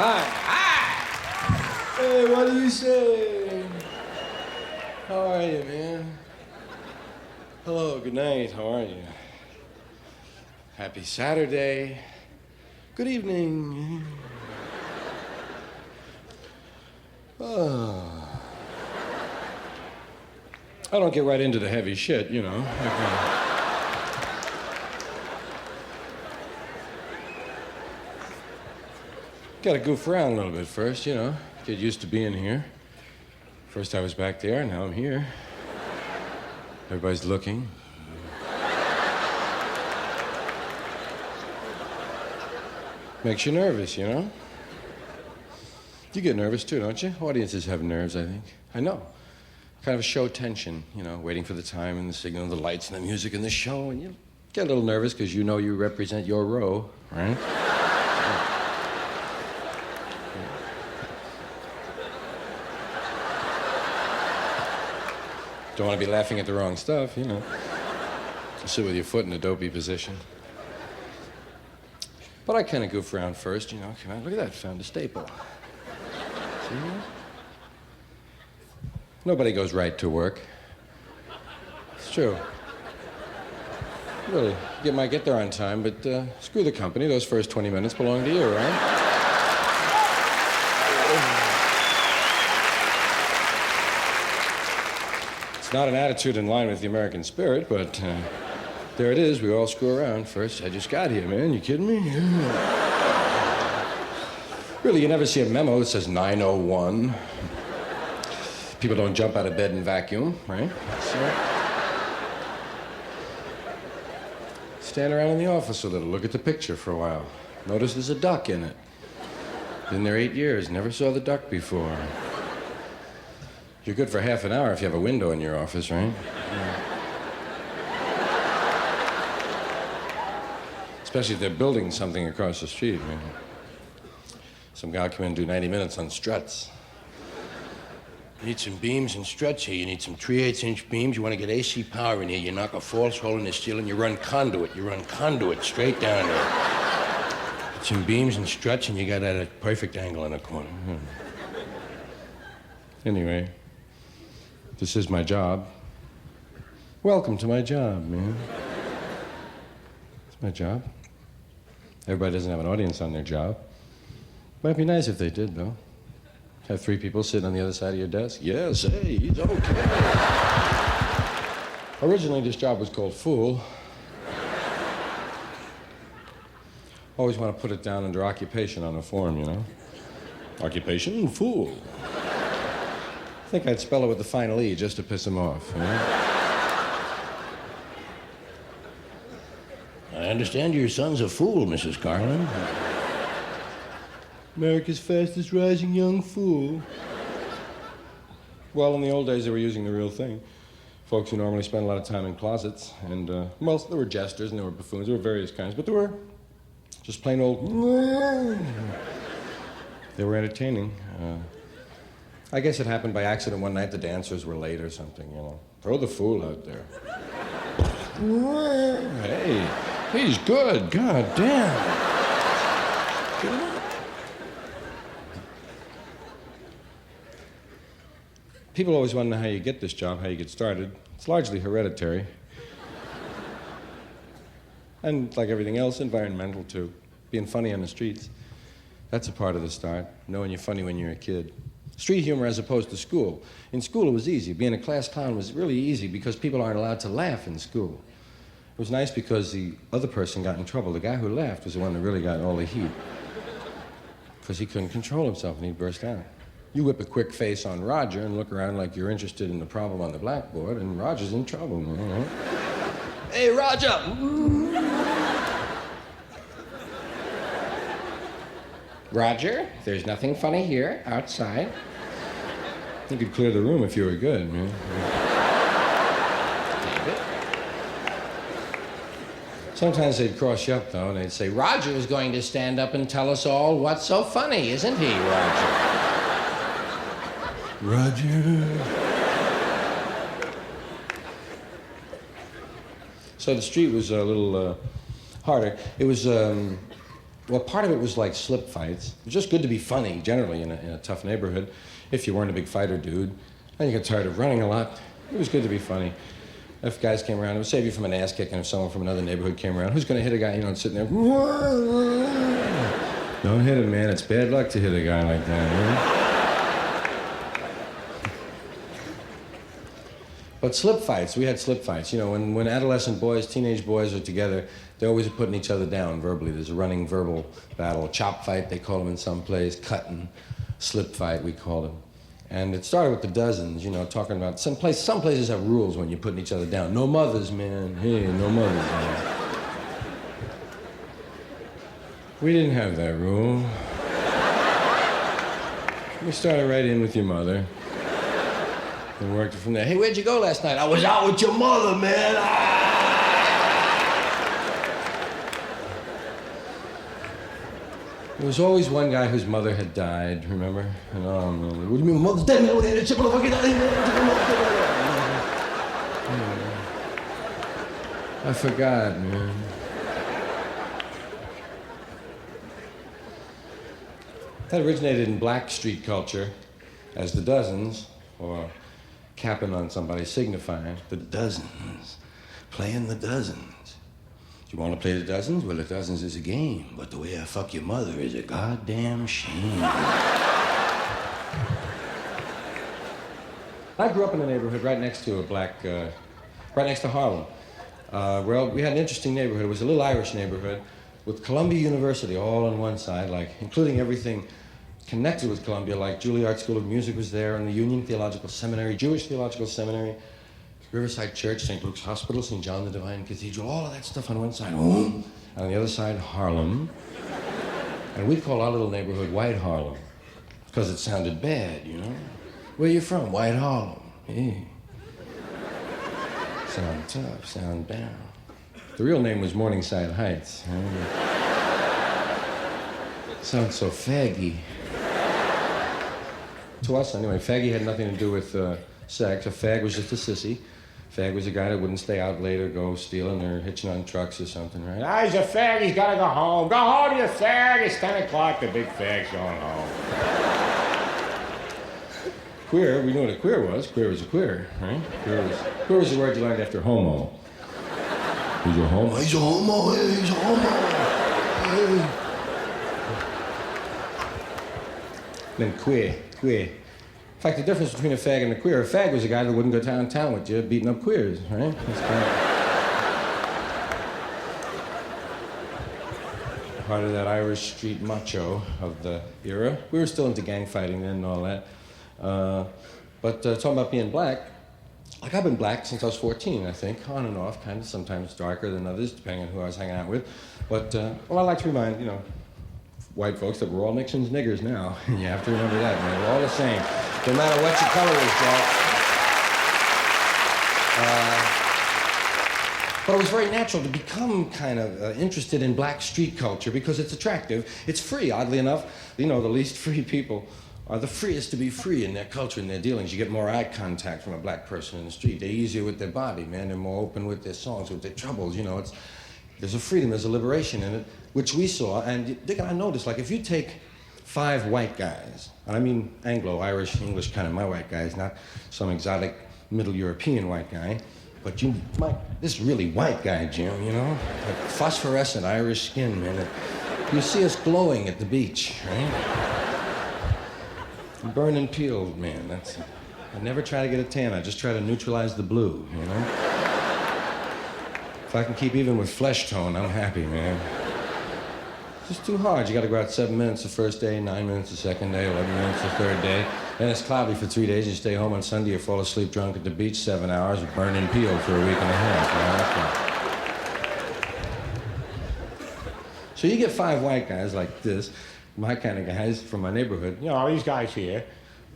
Hi. Hi. Hey, what do you say? How are you, man? Hello, good night. How are you? Happy Saturday. Good evening. Oh. I don't get right into the heavy shit, you know. Gotta goof around a little bit first, you know. Get used to being here. First I was back there, now I'm here. Everybody's looking. Makes you nervous, you know? You get nervous too, don't you? Audiences have nerves, I think. I know. Kind of a show tension, you know, waiting for the time and the signal and the lights and the music and the show, and you get a little nervous because you know you represent your row, right? Don't want to be laughing at the wrong stuff, you know. Sit with your foot in a dopey position. But I kind of goof around first, you know. Come on, look at that, found a staple. See? Nobody goes right to work. It's true. Really, you might get there on time, but screw the company. Those first 20 minutes belong to you, right? It's not an attitude in line with the American spirit, but there it is. We all screw around first. I just got here, man. You kidding me? Really, you never see a memo that says 9:01. People don't jump out of bed and vacuum, right? So, stand around in the office a little. Look at the picture for a while. Notice there's a duck in it. Been there 8 years. Never saw the duck before. You're good for half an hour if you have a window in your office, right? Yeah. Especially if they're building something across the street, man. Some guy will come in and do 90 minutes on struts. You need some beams and struts here. You need some 3/8-inch beams. You want to get AC power in here. You knock a false hole in the steel and you run conduit. You run conduit straight down there. Get some beams and struts and you got at a perfect angle in the corner. Anyway, this is my job. Welcome to my job, man. It's my job. Everybody doesn't have an audience on their job. Might be nice if they did, though. Have 3 people sitting on the other side of your desk? Yes, hey, he's okay. Originally, this job was called Foole. Always want to put it down under occupation on a form, you know? Occupation, Foole. I think I'd spell it with the final E just to piss him off, you know? I understand your son's a fool, Mrs. Carlin. America's fastest rising young fool. Well, in the old days, they were using the real thing. Folks who normally spend a lot of time in closets. And, well, there were jesters and there were buffoons. There were various kinds, but there were just plain old... They were entertaining. I guess it happened by accident one night. The dancers were late or something, you know. Throw the fool out there. Hey, he's good. God damn. Get him up. People always want to know how you get this job, how you get started. It's largely hereditary. And like everything else, environmental too. Being funny on the streets. That's a part of the start, knowing you're funny when you're a kid. Street humor as opposed to school. In school it was easy. Being a class clown was really easy because people aren't allowed to laugh in school. It was nice because the other person got in trouble. The guy who laughed was the one that really got all the heat. Because he couldn't control himself and he'd burst out. You whip a quick face on Roger and look around like you're interested in the problem on the blackboard, and Roger's in trouble, you know? Hey, Roger! Roger, there's nothing funny here, outside. You could clear the room if you were good, man. Sometimes they'd cross you up, though, and they'd say, Roger is going to stand up and tell us all what's so funny, isn't he, Roger? Roger. So the street was a little harder. It was Well, part of it was like slip fights. It was just good to be funny, generally, in a tough neighborhood. If you weren't a big fighter dude, and you got tired of running a lot, it was good to be funny. If guys came around, it would save you from an ass kicking if someone from another neighborhood came around. Who's going to hit a guy, you know, sitting there? Don't hit him, man. It's bad luck to hit a guy like that, you know? But slip fights, we had slip fights. You know, when adolescent boys, teenage boys are together, they're always putting each other down verbally. There's a running verbal battle, a chop fight, they call them in some place, cutting, slip fight, we call them. And it started with the Dozens, you know, talking about some places have rules when you're putting each other down. No mothers, man. Hey, no mothers, man. We didn't have that rule. We started right in with your mother. And worked it from there. Hey, where'd you go last night? I was out with your mother, man. There was always one guy whose mother had died, remember? And, what do you mean, my mother's dead, man? I forgot, man. That originated in black street culture as the Dozens, or capping on somebody, signifying the Dozens, playing the Dozens. Do you want to play the Dozens? Well, the Dozens is a game, but the way I fuck your mother is a goddamn shame. I grew up in a neighborhood right next to right next to Harlem. Well, we had an interesting neighborhood. It was a little Irish neighborhood with Columbia University all on one side, like, including everything connected with Columbia, like Juilliard School of Music was there, and the Union Theological Seminary, Jewish Theological Seminary, Riverside Church, St. Luke's Hospital, St. John the Divine Cathedral, all of that stuff on one side, and on the other side, Harlem. And we call our little neighborhood White Harlem, because it sounded bad, you know? Where you from? White Harlem. Hey. Sound tough, sound down. The real name was Morningside Heights. Sounds so faggy. To us, anyway, faggy had nothing to do with sex. A fag was just a sissy. Fag was a guy that wouldn't stay out late or go stealing or hitching on trucks or something, right? Ah, he's a fag, he's gotta go home. Go home, you fag, it's 10 o'clock, the big fag's going home. Queer, we knew what a queer was. Queer was a queer, right? Queer was the word you learned after homo. He's a homo. He's a homo, hey, he's a homo. Hey. Then queer. In fact, the difference between a fag and a queer, a fag was a guy that wouldn't go downtown with you, beating up queers, right? That's part of that Irish street macho of the era. We were still into gang fighting then and all that. But talking about being black, like I've been black since I was 14, I think, on and off, kind of, sometimes darker than others, depending on who I was hanging out with. But, well, I like to remind, you know, white folks that we're all Nixon's niggers now. You have to remember that, man. We're all the same. No matter what your color is, Jack. But it was very natural to become kind of interested in black street culture because it's attractive. It's free, oddly enough. You know, the least free people are the freest to be free in their culture and their dealings. You get more eye contact from a black person in the street. They're easier with their body, man. They're more open with their songs, with their troubles. You know, there's a freedom, there's a liberation in it, which we saw. And Dick and I noticed, like, if you take 5 white guys, and I mean Anglo, Irish, English kind of my white guys, not some exotic Middle European white guy, but this really white guy, Jim, you know? Like phosphorescent Irish skin, man. You see us glowing at the beach, right? Burning peeled, man. I never try to get a tan, I just try to neutralize the blue, you know? If I can keep even with flesh tone, I'm happy, man. It's just too hard. You gotta go out 7 minutes the first day, 9 minutes the second day, 11 minutes the third day. Then it's cloudy for 3 days, you stay home on Sunday, you fall asleep drunk at the beach 7 hours, burning peeled for a week and a half, you know? So you get 5 white guys like this, my kind of guys from my neighborhood, you know, all these guys here,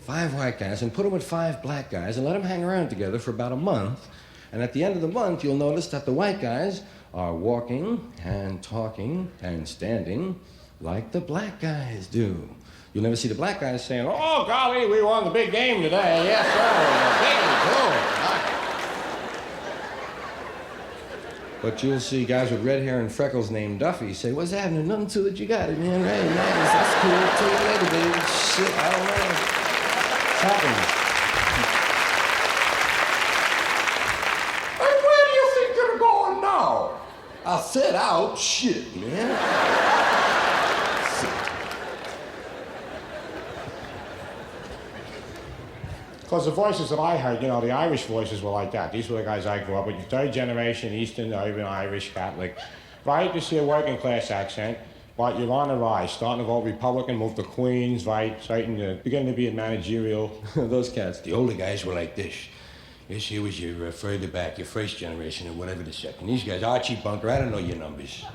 5 white guys, and put them with 5 black guys and let them hang around together for about a month. And at the end of the month, you'll notice that the white guys are walking and talking and standing like the black guys do. You'll never see the black guys saying, "Oh, golly, we won the big game today. Yes, sir. Big, cool." But you'll see guys with red hair and freckles named Duffy say, "What's happening? Nothing to it, you got it, man. Right, nice, that's cool. Till you later, baby. Shit, I don't know. It's happening." "Hey, where do you think you're going now?" "I said out. Shit, man." Because the voices that I heard, you know, the Irish voices were like that. These were the guys I grew up with. Third generation, Eastern, Urban, Irish, Catholic. Right? You see a working class accent, but you're on the rise. Starting to vote Republican, moved to Queens, right? Starting to, beginning to be in managerial. Those cats. The older guys were like this. This here was your further back, your first generation, or whatever the second. These guys, Archie Bunker, I don't know your numbers.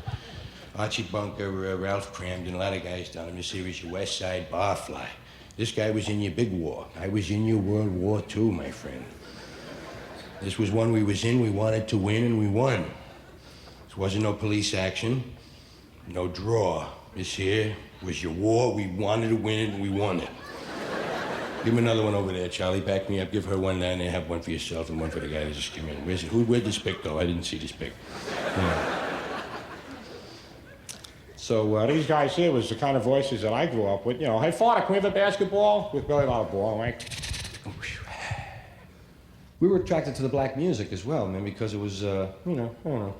Archie Bunker, Ralph Cramden, a lot of guys down in the series, your West Side Barfly. This guy was in your big war. I was in your World War II, my friend. This was one we was in, we wanted to win, and we won. This wasn't no police action, no draw. This here was your war, we wanted to win it, and we won it. Give me another one over there, Charlie. Back me up, give her one down there, have one for yourself and one for the guy that just came in. Where'd this pick go? I didn't see this pick. So these guys here was the kind of voices that I grew up with. You know, "Hey, father, can we have a basketball?" With really a lot of ball, right? We were attracted to the black music as well, man, because it was, you know, I don't know.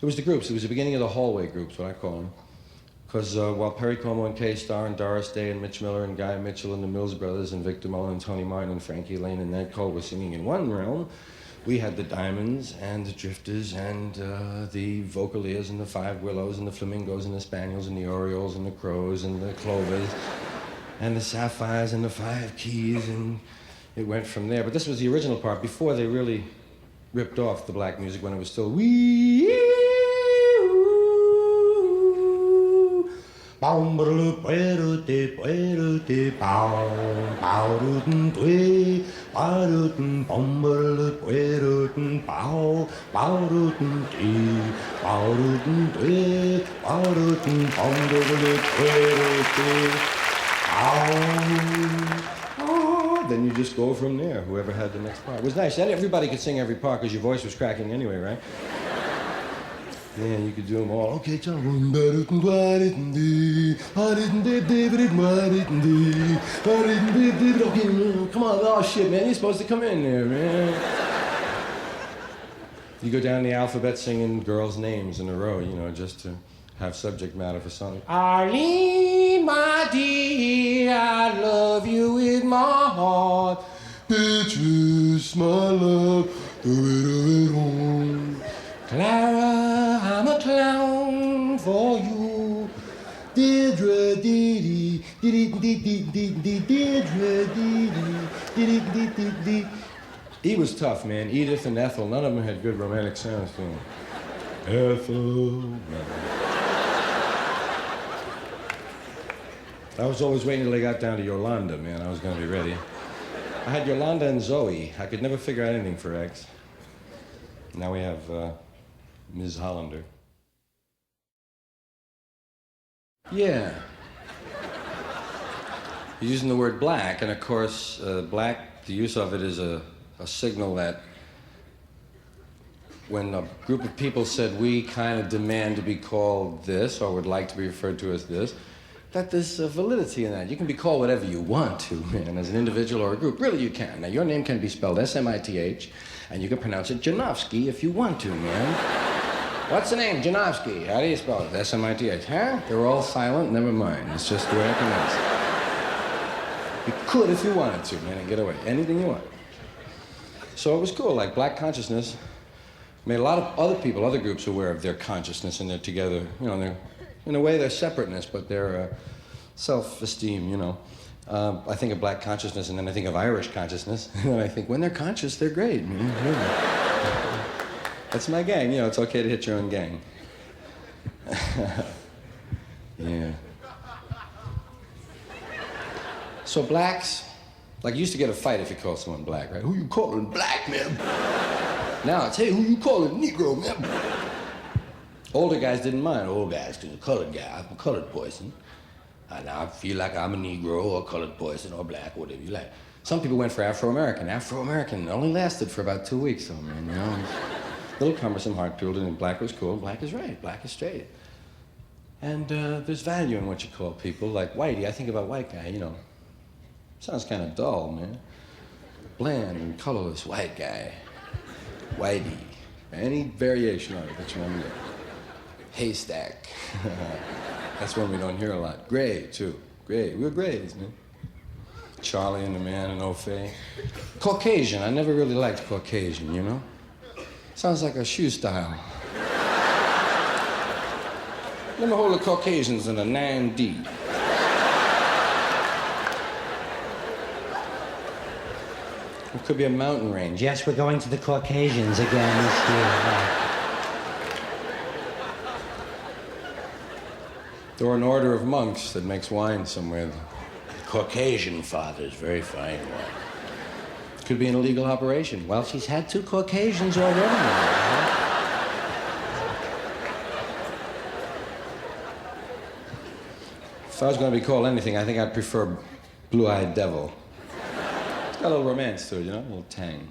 It was the groups. It was the beginning of the hallway groups, what I call them. Because while Perry Como and K-Star and Doris Day and Mitch Miller and Guy Mitchell and the Mills Brothers and Victor Mullin and Tony Martin and Frankie Lane and Ned Cole were singing in one realm, we had the Diamonds and the Drifters and the Vocaliers and the Five Willows and the Flamingos and the Spaniels and the Orioles and the Crows and the Clovers and the Sapphires and the Five Keys, and it went from there. But this was the original part before they really ripped off the black music, when it was still wee. Then you just go from there, whoever had the next part. It was nice. And everybody could sing every part because your voice was cracking anyway, right? Man, you could do them all. Okay, John. Okay, come on. Oh, shit, man. You're supposed to come in there, man. You go down the alphabet singing girls' names in a row, you know, just to have subject matter for something. Arlene, my dear, I love you with my heart. Beatrice, my love, do it home. Clara, I'm a clown for you. Deirdre, dee dee, Deirdre, dee. He was tough, man. Edith and Ethel, none of them had good romantic sounds to them. Ethel. I was always waiting till they got down to Yolanda, man. I was gonna be ready. I had Yolanda and Zoe. I could never figure out anything for X. Now we have Ms. Hollander. Yeah. You're using the word black, and of course, black, the use of it is a signal that when a group of people said, we kind of demand to be called this, or would like to be referred to as this, that there's validity in that. You can be called whatever you want to, man, as an individual or a group. Really, you can. Now, your name can be spelled S-M-I-T-H, and you can pronounce it Janowski if you want to, man. What's the name? Janowski. How do you spell it? S-M-I-T-H. Huh? They're all silent. Never mind. It's just the way I pronounce it. You could if you wanted to, man, and get away. Anything you want. So it was cool. Like, black consciousness made a lot of other people, other groups, aware of their consciousness, and they're together. You know, they're, in a way, they're separateness, but they're self-esteem, you know. I think of black consciousness, and then I think of Irish consciousness, and then I think, when they're conscious, they're great, man. Yeah. That's my gang, you know, it's okay to hit your own gang. Yeah. So blacks, like, you used to get a fight if you called someone black, right? Who you calling black, man? Now it's, hey, who you calling Negro, man? Older guys didn't mind. Old guys, because a colored guy, I'm a colored person. Now I feel like I'm a Negro or a colored person or black, whatever you like. Some people went for Afro-American. Afro-American only lasted for about 2 weeks, though, man, you know? little cumbersome, hard-pilled, and black was cool, black is right, black is straight. And there's value in what you call people, like Whitey. I think about white guy, you know. Sounds kind of dull, man. Bland and colorless white guy. Whitey. Any variation on it that you want to get. Haystack. That's one we don't hear a lot. Gray, too. Gray. We're grays, man. Charlie and the Man and O'Fay. Caucasian. I never really liked Caucasian, you know? Sounds like a shoe style. Let me hold the Caucasians in a 9D. It could be a mountain range. Yes, we're going to the Caucasians again this year. Or an order of monks that makes wine somewhere. The Caucasian fathers, very fine wine. Could be an illegal operation. Well, she's had 2 Caucasians already. If I was going to be called anything, I think I'd prefer Blue-Eyed Devil. It's got a little romance to it, you know, a little tang.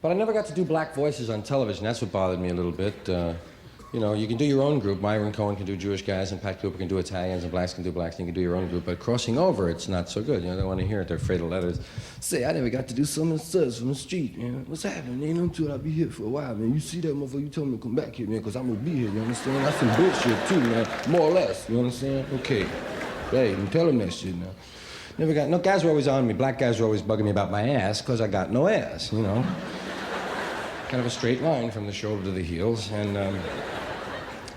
But I never got to do black voices on television. That's what bothered me a little bit. You know, you can do your own group. Myron Cohen can do Jewish guys, and Pat Cooper can do Italians, and blacks can do blacks, and you can do your own group. But crossing over, it's not so good. You know, they don't want to hear it. They're afraid of letters. Say, I never got to do some of the studs from the street, man. What's happening, man? I'm told I'll be here for a while, man. You see that motherfucker, you tell me to come back here, man, because I'm going to be here, you understand? That's some bullshit, too, man. More or less, you understand? Okay. Hey, you tell him that shit now. Never got, no, guys were always on me. Black guys were always bugging me about my ass, because I got no ass, you know? Kind of a straight line from the shoulder to the heels, and,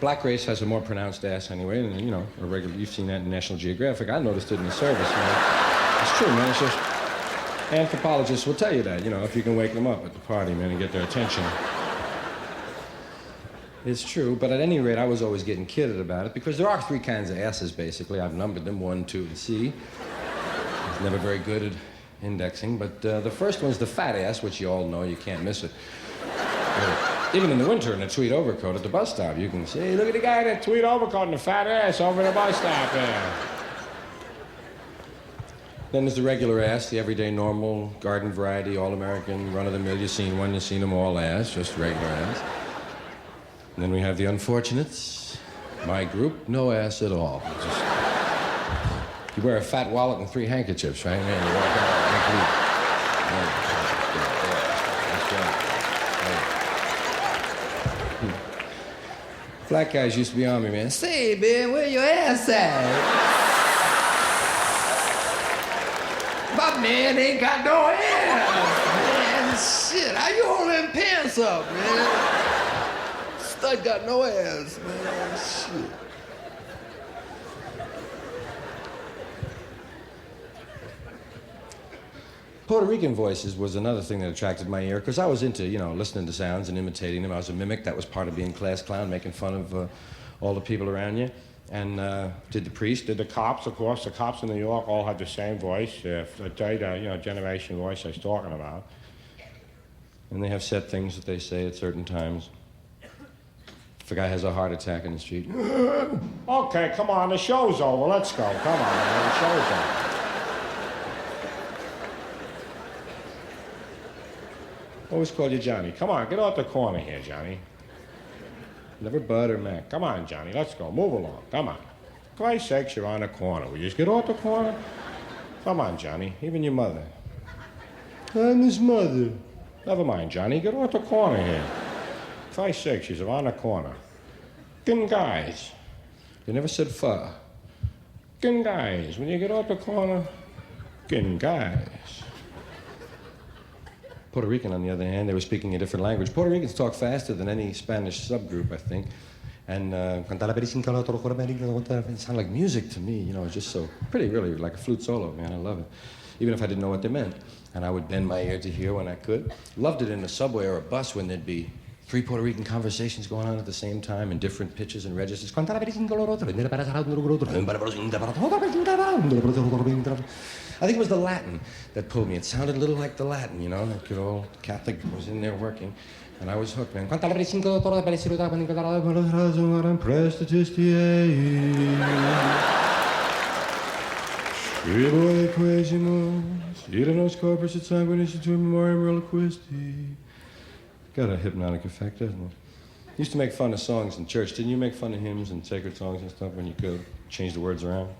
black race has a more pronounced ass anyway, and you know, a regular. You've seen that in National Geographic. I noticed it in the service, man. It's true, man. It's just anthropologists will tell you that, you know, if you can wake them up at the party, man, and get their attention. It's true, but at any rate, I was always getting kidded about it because there are 3 kinds of asses, basically. I've numbered them 1, 2, and C. I was never very good at indexing, but the first one's the fat ass, which you all know. You can't miss it. Even in the winter in a tweed overcoat at the bus stop, you can say, hey, look at the guy in that tweed overcoat and the fat ass over the bus stop there. Then there's the regular ass, the everyday normal, garden variety, all-American, run-of-the-mill. You've seen one, you've seen them all ass, just regular ass. And then we have the unfortunates. My group, no ass at all. Just, you wear a fat wallet and 3 handkerchiefs, right? Man, you walk out like black guys used to be on me, man. Say, man, where your ass at? My man ain't got no ass, man. Shit, how you holding them pants up, man? Stud got no ass, man. Shit. Puerto Rican voices was another thing that attracted my ear, because I was into, you know, listening to sounds and imitating them. I was a mimic. That was part of being class clown, making fun of all the people around you. And did the priest, Did the cops, of course. The cops in New York all had the same voice, the third, generation voice I was talking about. and they have set things that they say at certain times. If a guy has a heart attack in the street, Okay, come on, the show's over. Let's go. Come on, man, the show's over. Always call you Johnny. Come on, get out the corner here, Johnny. Never Bud or Mac. Come on, Johnny, let's go. Move along. Come on. For Christ's sakes, you're on the corner. Will you just get out the corner? Come on, Johnny. Even your mother. I'm his mother. Never mind, Johnny. Get out the corner here. For Christ's sakes, she's around the corner. Good guys. you never said fa. Good guys. When you get out the corner, good guys. Puerto Rican, on the other hand, they were speaking a different language. Puerto Ricans talk faster than any Spanish subgroup, I think. And it sounded like music to me, you know, it's just so pretty, really, like a flute solo, man, I love it. Even if I didn't know what they meant. And I would bend my ear to hear when I could. Loved it in the subway or a bus when there'd be 3 Puerto Rican conversations going on at the same time in different pitches and registers. I think it was the Latin that pulled me. It sounded a little like the Latin, you know, that good old Catholic was in there working. And I was hooked, man. Got a hypnotic effect, doesn't it? Used to make fun of songs in church. Didn't you make fun of hymns and sacred songs and stuff when you could change the words around?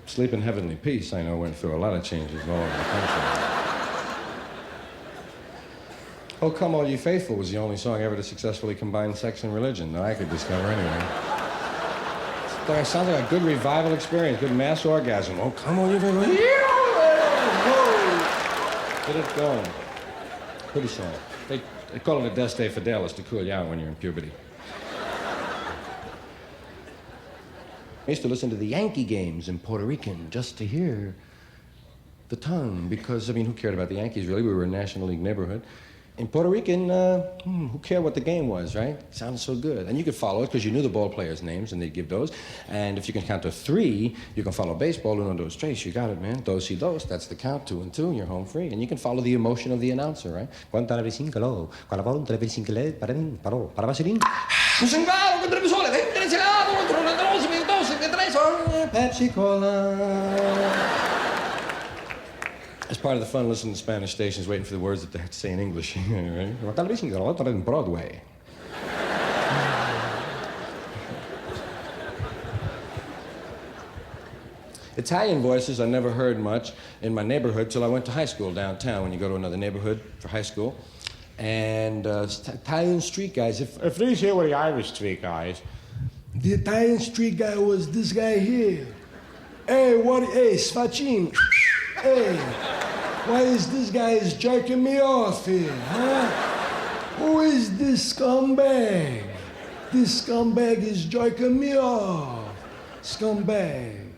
Sleep in Heavenly Peace, I know, went through a lot of changes all over the country. Oh, Come All Ye Faithful was the only song ever to successfully combine sex and religion that I could discover anyway. It sounds like a good revival experience, good mass orgasm. Oh, come all ye faithful. Get it going. Pretty song. They call it a Deste Fidelis to cool you out when you're in puberty. I used to listen to the Yankee games in Puerto Rican just to hear the tongue because, I mean, who cared about the Yankees, really? We were a National League neighborhood. In Puerto Rican, who cared what the game was, right? It sounded so good. And you could follow it because you knew the ball players' names and they'd give those. And if you can count to 3, you can follow baseball, uno, dos, tres. You got it, man. Dos y dos, that's the count, 2 and 2, and you're home free. And you can follow the emotion of the announcer, right? Pepsi Cola. It's part of the fun listening to Spanish stations, waiting for the words that they have to say in English. Right? Broadway. Italian voices I never heard much in my neighborhood till I went to high school downtown. When you go to another neighborhood for high school, and Italian street guys. If these here were the Irish street guys, The Italian street guy was this guy here. Hey, Sfacin. Hey, why is this guy jerking me off here, huh? Who is this scumbag? This scumbag is jerking me off. Scumbag.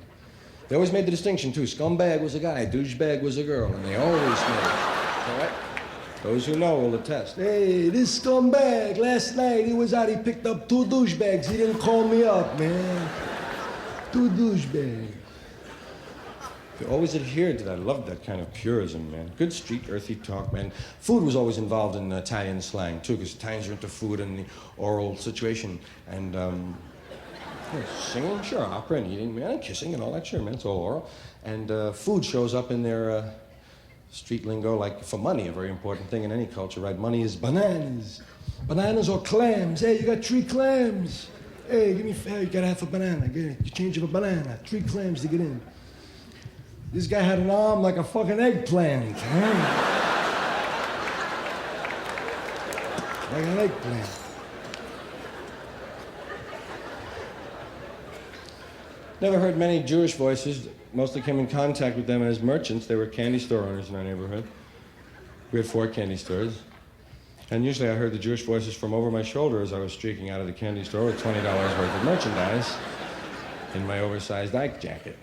They always made the distinction, too. Scumbag was a guy, douchebag was a girl, and they always made it. All right? Those who know will attest. Hey, this scumbag, last night he was out, he picked up 2 douchebags. He didn't call me up, man. 2 douchebags. They always adhered to that. I loved that kind of purism, man. Good street, earthy talk, man. Food was always involved in Italian slang, too, because Italians are into food and the oral situation. And, singing, sure, opera and eating, man, and kissing and all that, sure, man, it's all oral. And food shows up in their street lingo, like for money, a very important thing in any culture, right? Money is bananas. Bananas or clams. Hey, you got 3 clams. Hey, give me, you got half a banana. Get it. You change of a banana. 3 clams to get in. This guy had an arm like a fucking eggplant, huh? Like an eggplant. Never heard many Jewish voices. Mostly came in contact with them as merchants. They were candy store owners in our neighborhood. We had 4 candy stores. And usually I heard the Jewish voices from over my shoulder as I was streaking out of the candy store with $20 worth of merchandise in my oversized Ike jacket.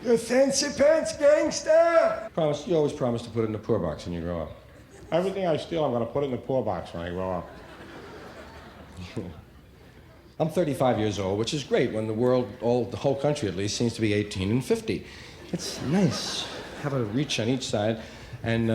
You fancy pants gangster! You always promise to put it in the poor box when you grow up. everything I steal, I'm going to put it in the poor box when I grow up. I'm 35 years old, which is great when the world, the whole country at least, seems to be 18 and 50. It's nice. Have a reach on each side. And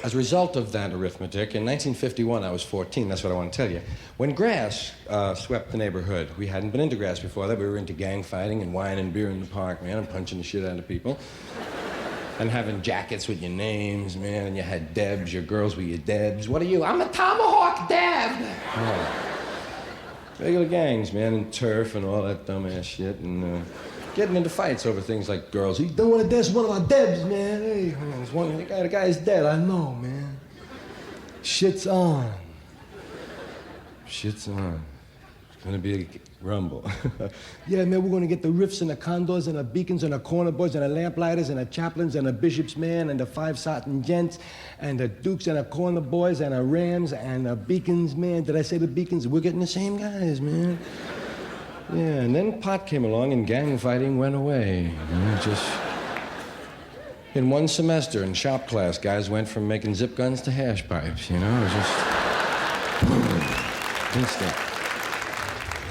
as a result of that arithmetic, in 1951, I was 14. That's what I want to tell you. When grass swept the neighborhood, we hadn't been into grass before that. We were into gang fighting and wine and beer in the park, man, and punching the shit out of people. And having jackets with your names, man, and you had Debs, your girls were your Debs. What are you? I'm a Tomahawk Deb! Oh. Regular gangs, man, and turf and all that dumbass shit, and getting into fights over things like girls. You don't want to dance one of our Debs, man. Hey, the guy's dead, I know, man. Shit's on. Shit's on. It's gonna be a rumble. Yeah, man, we're gonna get the riffs and the condors and the beacons and the corner boys and the lamplighters and the chaplains and the bishops, man, and the 5 Sarton gents and the dukes and the corner boys and the rams and the beacons, man. Did I say the beacons? We're getting the same guys, man. Yeah, and then pot came along and gang fighting went away. You know, just in one semester in shop class, guys went from making zip guns to hash pipes, you know? It was just boom, instant.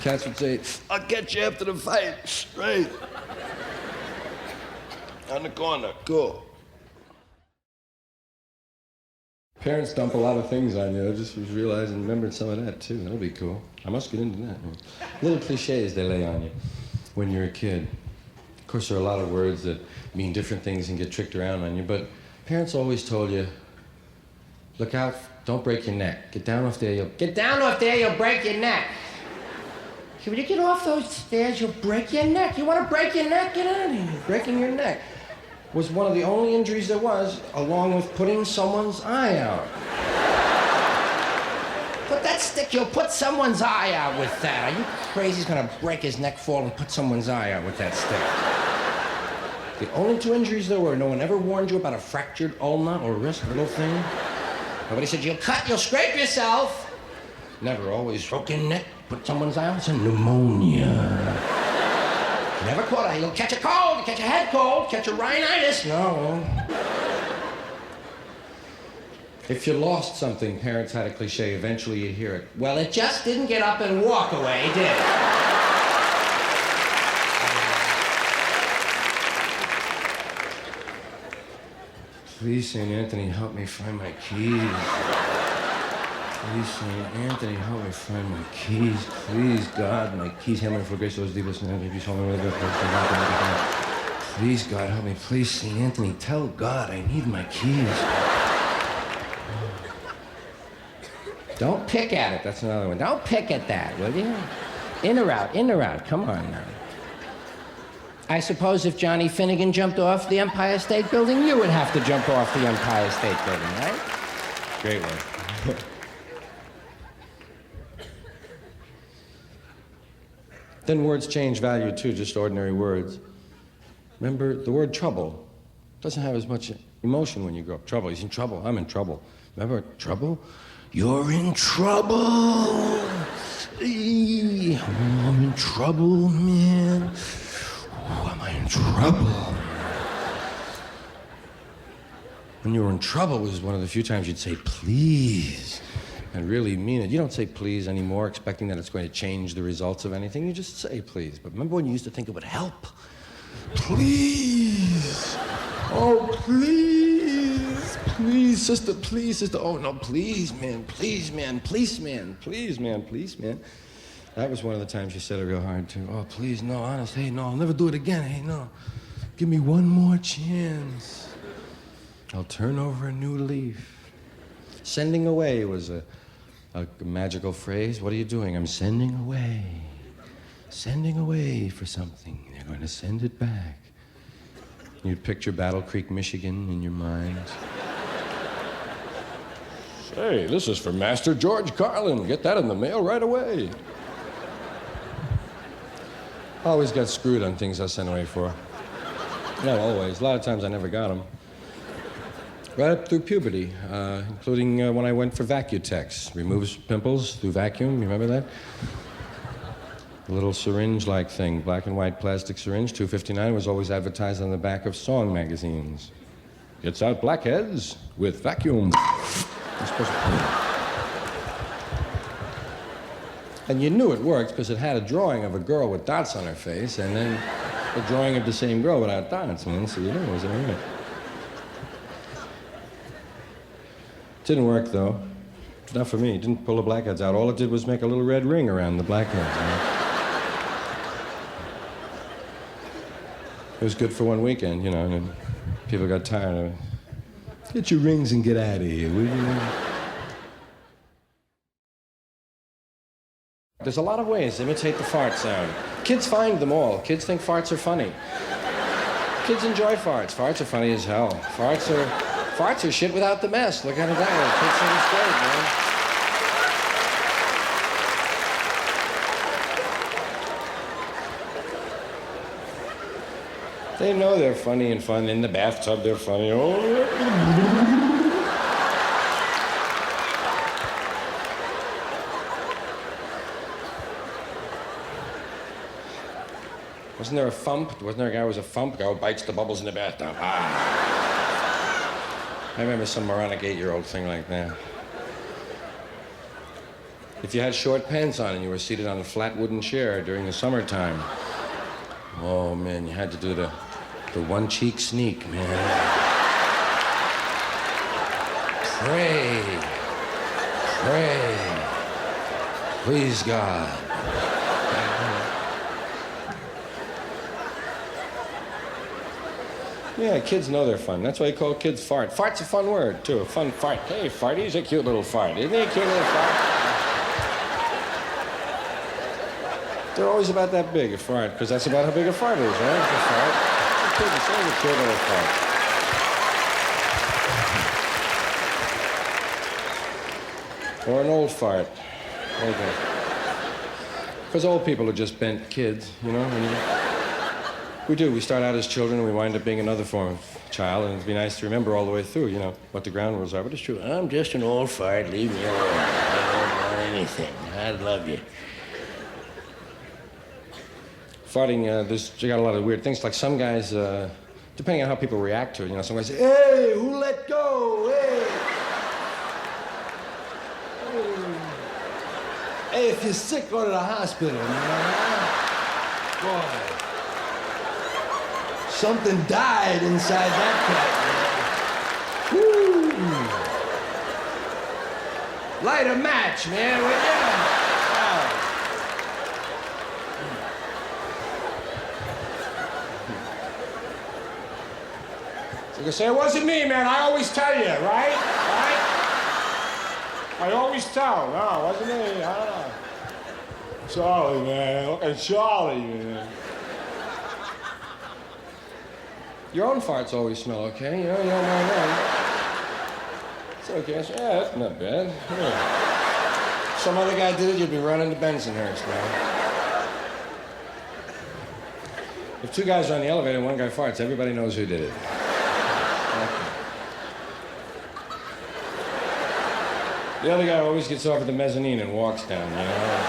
Cats would say, I'll catch you after the fight, right? On the corner, cool. Parents dump a lot of things on you. I just was realizing, remembered some of that, too. That'll be cool. I must get into that. Man. Little cliches they lay on you when you're a kid. Of course, there are a lot of words that mean different things and get tricked around on you, but Parents always told you, look out, don't break your neck. Get down off there, you'll break your neck. When you get off those stairs, you'll break your neck. You want to break your neck? Get out of here. Breaking your neck was one of the only injuries there was, along with putting someone's eye out. Put that stick, you'll put someone's eye out with that. Are you crazy? He's gonna break his neck, fall, and put someone's eye out with that stick. The only two injuries there were. No one ever warned you about a fractured ulna or wrist, little thing. Nobody said, you'll cut, you'll scrape yourself. Never, always broken neck, put someone's eye out, it's a pneumonia. Never caught it. You'll catch a cold, catch a head cold, catch a rhinitis. No. If you lost something, parents had a cliche, eventually you'd hear it. Well, it just didn't get up and walk away, did it? Please, St. Anthony, help me find my keys. Please, St. Anthony, help me find my keys. Please, God, my keys. Hail Mary, full of grace, Lord is with thee. Please, God, help me. Please, St. Anthony, tell God I need my keys. Don't pick at it. That's another one. Don't pick at that, will you? In or out, in or out. Come on now. I suppose if Johnny Finnegan jumped off the Empire State Building, you would have to jump off the Empire State Building, right? Great one. Then words change value too, just ordinary words. Remember, the word trouble doesn't have as much emotion when you grow up. Trouble, he's in trouble, I'm in trouble. Remember, trouble? You're in trouble. I'm in trouble, man. Oh, am I in trouble? When you were in trouble was one of the few times you'd say, please, and really mean it. You don't say please anymore, expecting that it's going to change the results of anything. You just say please. But remember when you used to think it would help? Please. Oh, please. Please, sister, please, sister. Oh, no, please, man, please, man, please, man, please, man, please, man. That was one of the times you said it real hard, too. Oh, please, no, honest, hey, no, I'll never do it again, hey, no. Give me one more chance. I'll turn over a new leaf. Sending away was a magical phrase. What are you doing? I'm sending away. Sending away for something. They're going to send it back. You'd picture Battle Creek, Michigan in your mind. Say, this is for Master George Carlin. Get that in the mail right away. Always got screwed on things I was sent away for. Not always. A lot of times I never got them. Right up through puberty, including when I went for Vacutex. Removes pimples through vacuum, you remember that? A little syringe-like thing, black and white plastic syringe, $2.59, was always advertised on the back of song magazines. Gets out blackheads with vacuum. And you knew it worked because it had a drawing of a girl with dots on her face, and then a drawing of the same girl without dots, man, so you knew it was all right. Didn't work, though. Not for me. It didn't pull the blackheads out. All it did was make a little red ring around the blackheads. You know? It was good for one weekend, you know, and then people got tired of it. Get your rings and get out of here, will you? There's a lot of ways to imitate the fart sound. Kids find them all. Kids think farts are funny. Kids enjoy farts. Farts are funny as hell. Farts are shit without the mess. Look at it that way. Kids think it's great, man. They know they're funny and fun. In the bathtub, they're funny. Oh. Wasn't there a thump? Wasn't there a guy who was a thump? Guy who bites the bubbles in the bathtub. Ah. I remember some moronic 8-year-old thing like that. If you had short pants on and you were seated on a flat wooden chair during the summertime, oh, man, you had to do the one-cheek sneak, man. Pray. Please, God. Yeah, kids know they're fun. That's why you call kids fart. Fart's a fun word, too. A fun fart. Hey, farty's a cute little fart. Isn't he a cute little fart? They're always about that big, a fart, because that's about how big a fart is, right? A fart. A kid is always a cute little fart. Or an old fart. Okay. Because old people are just bent kids, you know? We do. We start out as children and we wind up being another form of child, and it'd be nice to remember all the way through, you know, what the ground rules are. But it's true. I'm just an old fart. Leave me alone. I don't want anything. I love you. Farting, you got a lot of weird things. Like some guys, depending on how people react to it, you know, some guys say, hey, who let go? Hey. Hey, if you're sick, go to the hospital, man. Boy. Something died inside that cat, man. Woo! Light a match, man, will ya? You can say, it wasn't me, man. I always tell you, right? Right? I always tell. No, it wasn't me. Charlie, man. Look at Charlie, man. Your own farts always smell okay, you know, you don't mind that. It's okay. I say, yeah, that's not bad. Yeah. Some other guy did it, you'd be running to Bensonhurst, man. If two guys are on the elevator and one guy farts, everybody knows who did it. The other guy always gets off at the mezzanine and walks down, you know?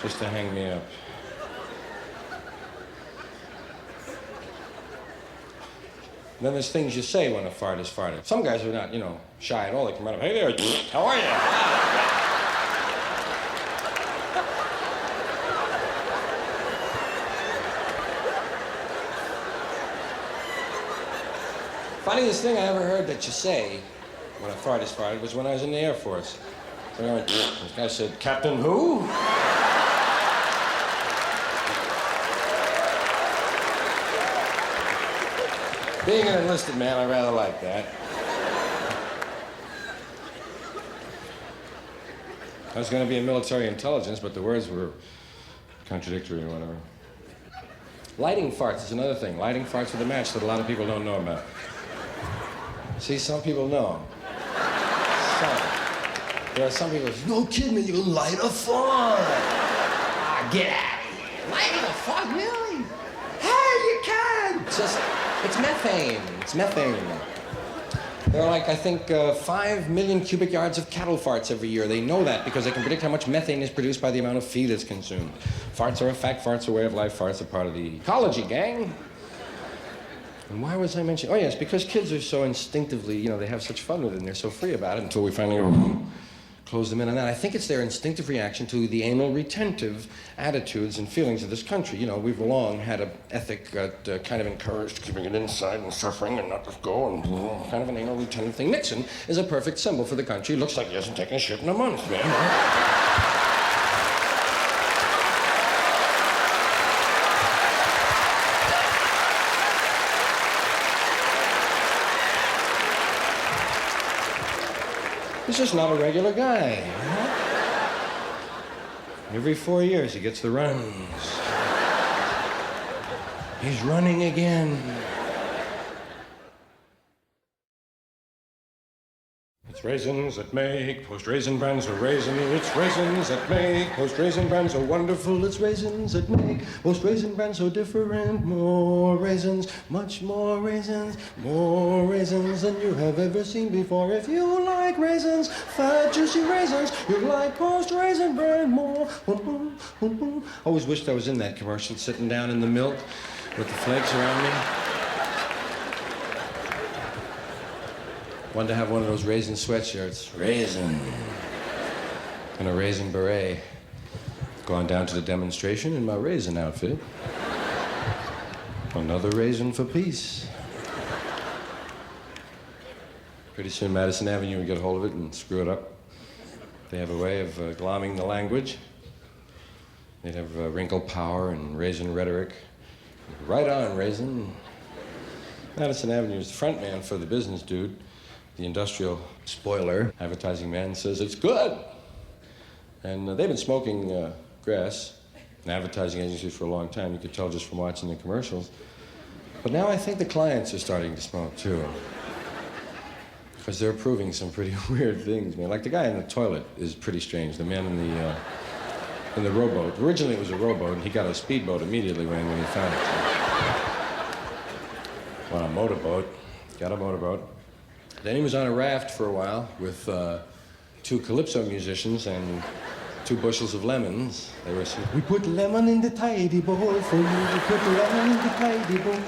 Just to hang me up. Then there's things you say when a fart is farted. Some guys are not, you know, shy at all. They come right up, hey there, how are you? Funniest thing I ever heard that you say when a fart is farted was when I was in the Air Force. So I went, this guy said, Captain who? Being an enlisted man, I rather like that. I was going to be in military intelligence, but the words were contradictory or whatever. Lighting farts is another thing. Lighting farts with a match that a lot of people don't know about. See, some people know. Some. There are some people who say, no kidding me, you light a fart. Ah, get out of here. Lighting a fart, really? Hey, you can. It's methane. It's methane. There are like, I think, 5 million cubic yards of cattle farts every year. They know that because they can predict how much methane is produced by the amount of feed that's consumed. Farts are a fact, farts are a way of life, farts are part of the ecology, gang. And why was I mentioning? Oh, yes, because kids are so instinctively, you know, they have such fun with it and they're so free about it until we finally close them in on that. I think it's their instinctive reaction to the anal retentive attitudes and feelings of this country. You know, we've long had an ethic that kind of encouraged keeping it inside and suffering and not just go and kind of an anal retentive thing. Nixon is a perfect symbol for the country. Looks like he hasn't taken a shit in a month, man. He's just not a regular guy. Every 4 years, he gets the runs. He's running again. It's raisins that make post-raisin bran so raisiny. It's raisins that make post-raisin bran so wonderful. It's raisins that make post-raisin bran so different. More raisins, much more raisins than you have ever seen before. If you like raisins, fat, juicy raisins, you like post-raisin bran more. Always wished I was in that commercial, sitting down in the milk with the flakes around me. Wanted to have one of those raisin sweatshirts. Raisin. And a raisin beret. Gone down to the demonstration in my raisin outfit. Another raisin for peace. Pretty soon Madison Avenue would get hold of it and screw it up. They have a way of glomming the language. They'd have wrinkle power and raisin rhetoric. Right on, raisin. Madison Avenue is the front man for the business dude. The industrial spoiler, advertising man, says it's good. And they've been smoking grass in advertising agencies for a long time. You could tell just from watching the commercials. But now I think the clients are starting to smoke, too. Because they're proving some pretty weird things, man. Like the guy in the toilet is pretty strange. The man in the rowboat. Originally it was a rowboat, and he got a speedboat immediately when he found it. On a motorboat. Got a motorboat. Then he was on a raft for a while with 2 calypso musicians and 2 bushels of lemons. They were saying, "We put lemon in the tidy bowl for you. We put lemon in the tidy bowl."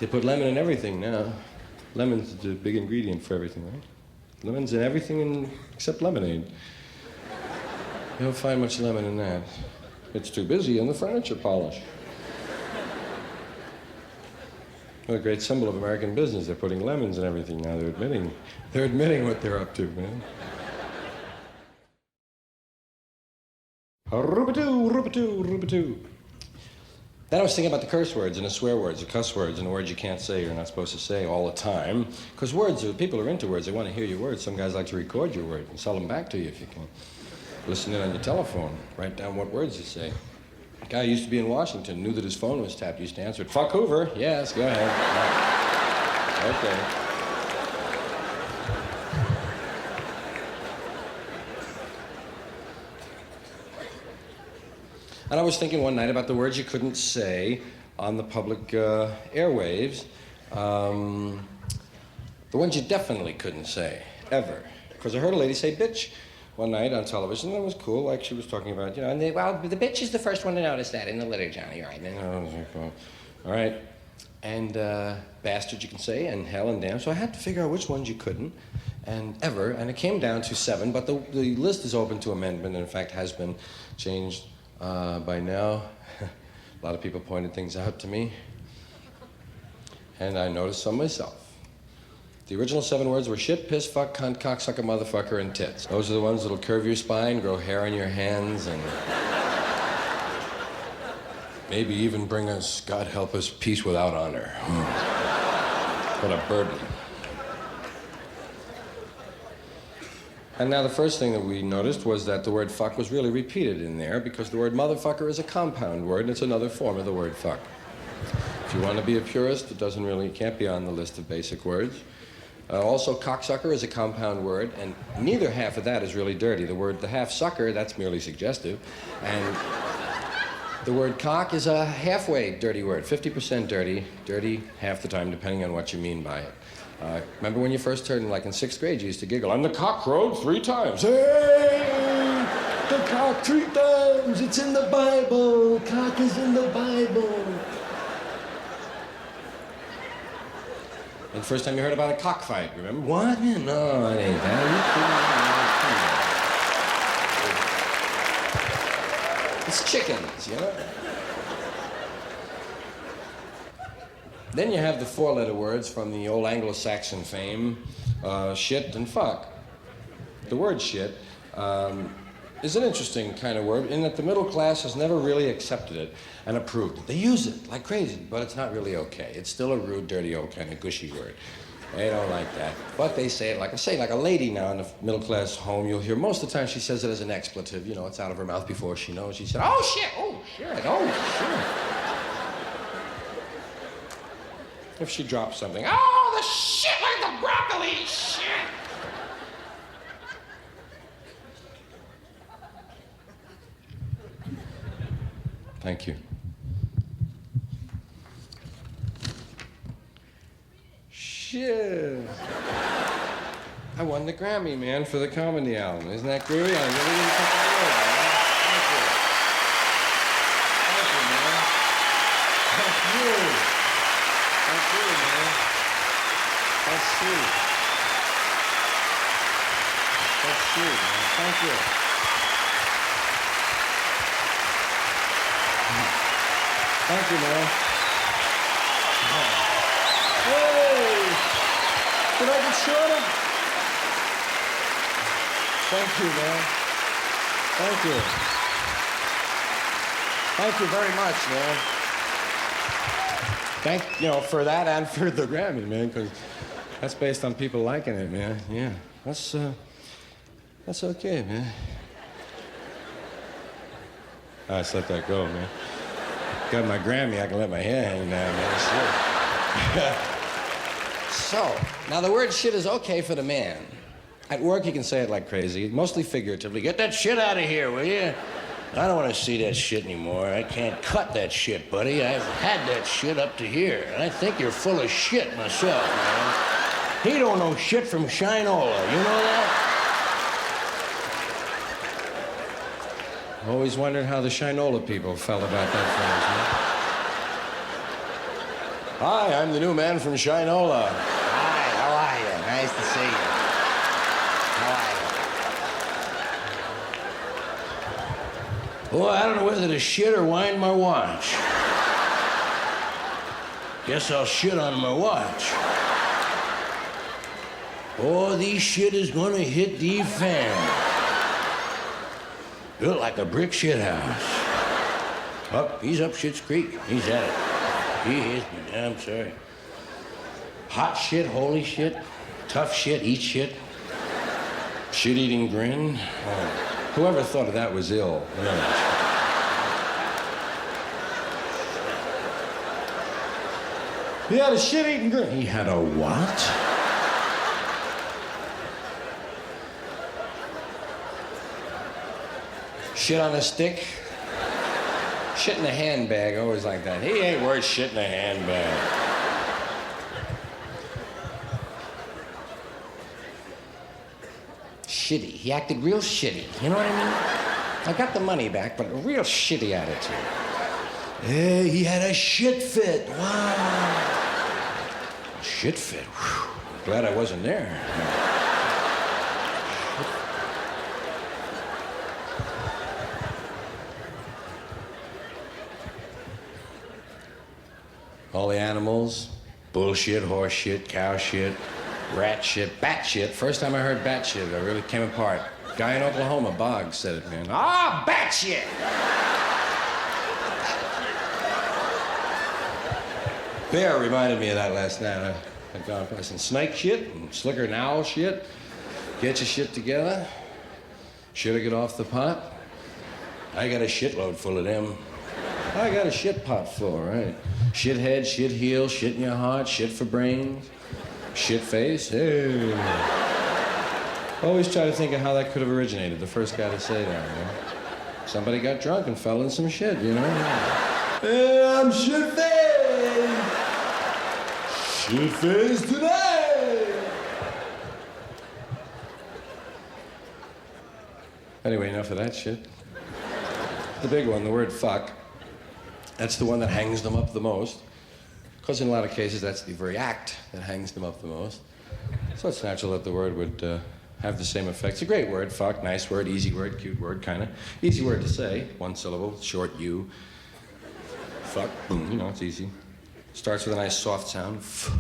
They put lemon in everything now. Lemon's the big ingredient for everything, right? Lemon's in everything except lemonade. You don't find much lemon in that. It's too busy in the furniture polish. What a great symbol of American business. They're putting lemons in everything now. They're admitting what they're up to, man. Rubadoo, rubadoo, rubadoo. Then I was thinking about the curse words and the swear words, the cuss words, and the words you can't say, you're not supposed to say all the time. Because people are into words. They want to hear your words. Some guys like to record your words and sell them back to you if you can. Listen in on your telephone. Write down what words you say. A guy used to be in Washington, knew that his phone was tapped, used to answer it. "Fuck Hoover." "Yes, go ahead." Okay. And I was thinking one night about the words you couldn't say on the public airwaves. The ones you definitely couldn't say, ever. Because I heard a lady say bitch one night on television. That was cool, like she was talking about, and the bitch is the first one to notice that in the literature. You're right. All right. And bastard you can say, and hell and damn. So I had to figure out which ones you couldn't, and ever. And it came down to 7, but the list is open to amendment, and in fact has been changed by now. A lot of people pointed things out to me, and I noticed some myself. The original 7 words were shit, piss, fuck, cunt, cocksucker, motherfucker, and tits. Those are the ones that'll curve your spine, grow hair on your hands, and maybe even bring us, God help us, peace without honor. What a burden. And now the first thing that we noticed was that the word fuck was really repeated in there because the word motherfucker is a compound word, and it's another form of the word fuck. If you want to be a purist, it can't be on the list of basic words. Also, cocksucker is a compound word, and neither half of that is really dirty. The half sucker, that's merely suggestive. And the word cock is a halfway dirty word, 50% dirty half the time, depending on what you mean by it. Remember when you first heard, like in 6th grade, you used to giggle, "And the cock crowed 3 times. Hey, the cock 3 times, it's in the Bible, cock is in the Bible." And the first time you heard about a cockfight, remember? What? No, it ain't that. It's chickens, you know? Then you have the 4-letter words from the old Anglo-Saxon fame, shit and fuck. The word shit is an interesting kind of word in that the middle class has never really accepted it and approved it. They use it like crazy, but it's not really okay. It's still a rude, dirty, old kind of gushy word. They don't like that. But they say it like a lady now in a middle-class home, you'll hear most of the time she says it as an expletive. You know, it's out of her mouth before she knows. She said, "Oh, shit, oh, shit, oh, shit." If she drops something, "Oh, the shit like the broccoli, shit." Thank you. Shit. I won the Grammy, man, for the comedy album. Isn't that groovy? I really didn't think I would, man. Thank you. Thank you, man. Thank you. Thank you, man. That's sweet. That's sweet, man. Thank you. Thank you, man. Hey! Did I get shorter? Thank you, man. Thank you. Thank you very much, man. Thank, for that and for the Grammy, man, because that's based on people liking it, man. Yeah, that's okay, man. I just let that go, man. Got my Grammy, I can let my hair hang down, man. So, now the word shit is okay for the man. At work, you can say it like crazy, mostly figuratively. Get that shit out of here, will you? I don't want to see that shit anymore. I can't cut that shit, buddy. I've had that shit up to here. And I think you're full of shit myself, man. He don't know shit from Shinola, you know that? Always wondered how the Shinola people felt about that phrase, huh? Hi, I'm the new man from Shinola. Hi, how are you? Nice to see you. Oh, I don't know whether to shit or wind my watch. Guess I'll shit on my watch. Oh, these shit is gonna hit the fan. Built like a brick shit house. He's up Shit's Creek. He's at it. He is, man. I'm sorry. Hot shit, holy shit. Tough shit, eat shit. Shit-eating grin. Oh. Whoever thought of that was ill. Really. He had a shit-eating grin. He had a what? Shit on a stick. Shit in a handbag, always like that. He ain't worth shit in a handbag. Shitty. He acted real shitty. You know what I mean? I got the money back, but a real shitty attitude. Hey, he had a shit fit. Wow. Shit fit. Whew. Glad I wasn't there. All the animals, bullshit, horse shit, cow shit, rat shit, bat shit. First time I heard bat shit, I really came apart. Guy in Oklahoma, Boggs, said it, man. Ah, bat shit! Bear reminded me of that last night. I'd gone past some snake shit and slicker and owl shit. Get your shit together. Should I get off the pot? I got a shitload full of them. I got a shit pot full, right? Shit head, shit heel, shit in your heart, shit for brains, shit face. Hey. Always try to think of how that could have originated. The first guy to say that, you know? Somebody got drunk and fell in some shit, you know? Hey, I'm shit face. Shit face today. Anyway, enough of that shit. The big one, the word fuck. That's the one that hangs them up the most. Because in a lot of cases, that's the very act that hangs them up the most. So it's natural that the word would have the same effect. It's a great word, fuck, nice word, easy word, cute word, kind of. Easy word to say, one syllable, short U. Fuck, boom, you know, it's easy. Starts with a nice soft sound, f.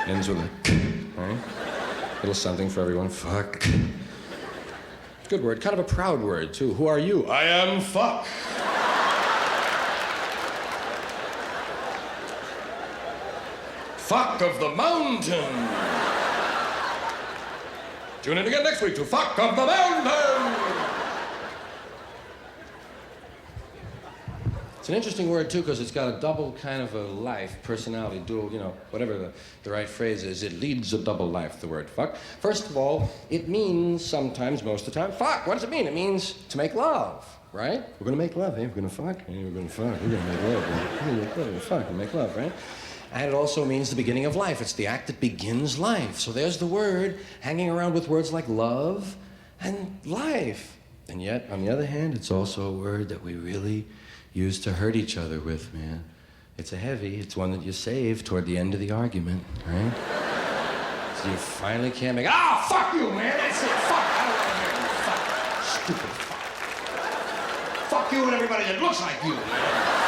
Ends with a k, right? Little something for everyone, fuck. Good word, kind of a proud word, too. Who are you? I am fuck. Fuck of the mountain. Tune in again next week to Fuck of the Mountain. It's an interesting word, too, because it's got a double kind of a life, personality, dual, you know, whatever the right phrase is. It leads a double life, the word fuck. First of all, it means sometimes, most of the time, fuck. What does it mean? It means to make love, right? We're going to make love, hey? We're going to fuck. Hey, we're going to fuck. We're going to make love. We're going to make love. We're fuck. We'll make love, right? And it also means the beginning of life. It's the act that begins life. So there's the word hanging around with words like love and life. And yet, on the other hand, it's also a word that we really use to hurt each other with, man. It's a heavy. It's one that you save toward the end of the argument, right? So you finally can't make, ah, fuck you, man. That's it. Fuck. I don't want to hear you. Fuck. Stupid fuck. Fuck you and everybody that looks like you, man.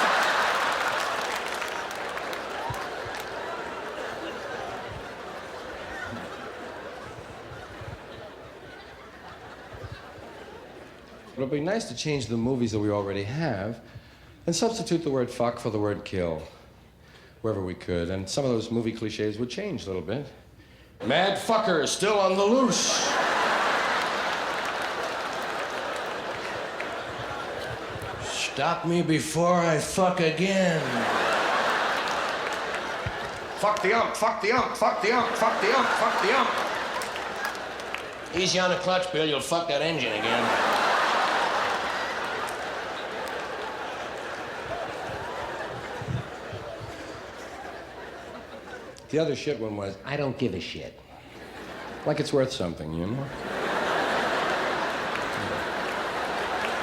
But it'd be nice to change the movies that we already have and substitute the word fuck for the word kill. wherever we could, and some of those movie cliches would change a little bit. Mad fucker is still on the loose. Stop me before I fuck again. Fuck the ump, fuck the ump, fuck the ump, fuck the ump, fuck the ump. Easy on the clutch, Bill. You'll fuck that engine again. The other shit one was, I don't give a shit. Like it's worth something, you know?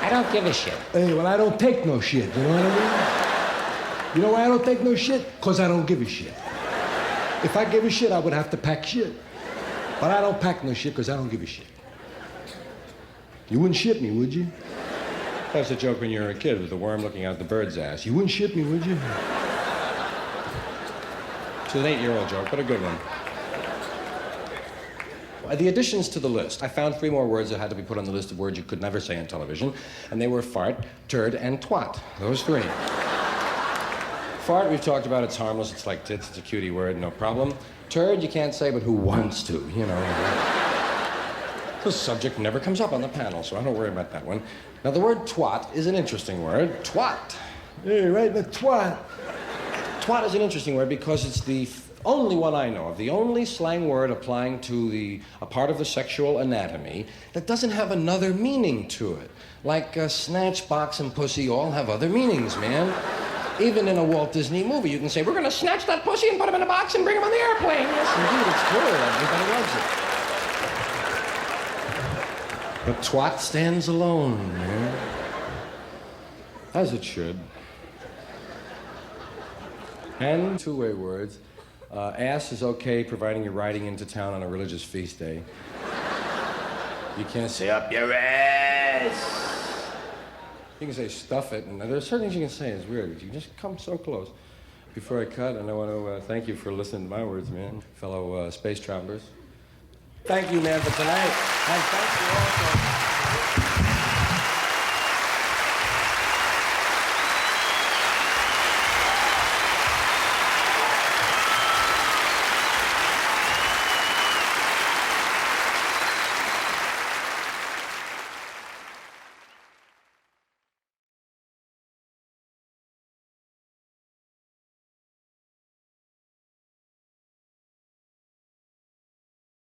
I don't give a shit. Hey, well, I don't take no shit, you know what I mean? You know why I don't take no shit? Because I don't give a shit. If I give a shit, I would have to pack shit. But I don't pack no shit because I don't give a shit. You wouldn't shit me, would you? That was a joke when you were a kid with the worm looking out the bird's ass. You wouldn't shit me, would you? It's an 8-year-old joke, but a good one. The additions to the list. I found 3 more words that had to be put on the list of words you could never say on television, and they were fart, turd, and twat. Those 3. Fart, we've talked about, it's harmless, it's like tits, it's a cutie word, no problem. Turd, you can't say, but who wants to, you know? The subject never comes up on the panel, so I don't worry about that one. Now, the word twat is an interesting word. Twat. Hey, right, the twat. Twat is an interesting word because it's the only one I know of, the only slang word applying to a part of the sexual anatomy that doesn't have another meaning to it. Like snatch, box, and pussy all have other meanings, man. Even in a Walt Disney movie, you can say, we're going to snatch that pussy and put him in a box and bring him on the airplane. Yes, indeed, it's true. Everybody loves it. But twat stands alone, man. As it should. And 2-way words. Ass is okay, providing you're riding into town on a religious feast day. You can't say up your ass. You can say stuff it, and there are certain things you can say. It's weird. You just come so close. Before I cut, and I want to thank you for listening to my words, man, fellow space travelers. Thank you, man, for tonight. And thank you also.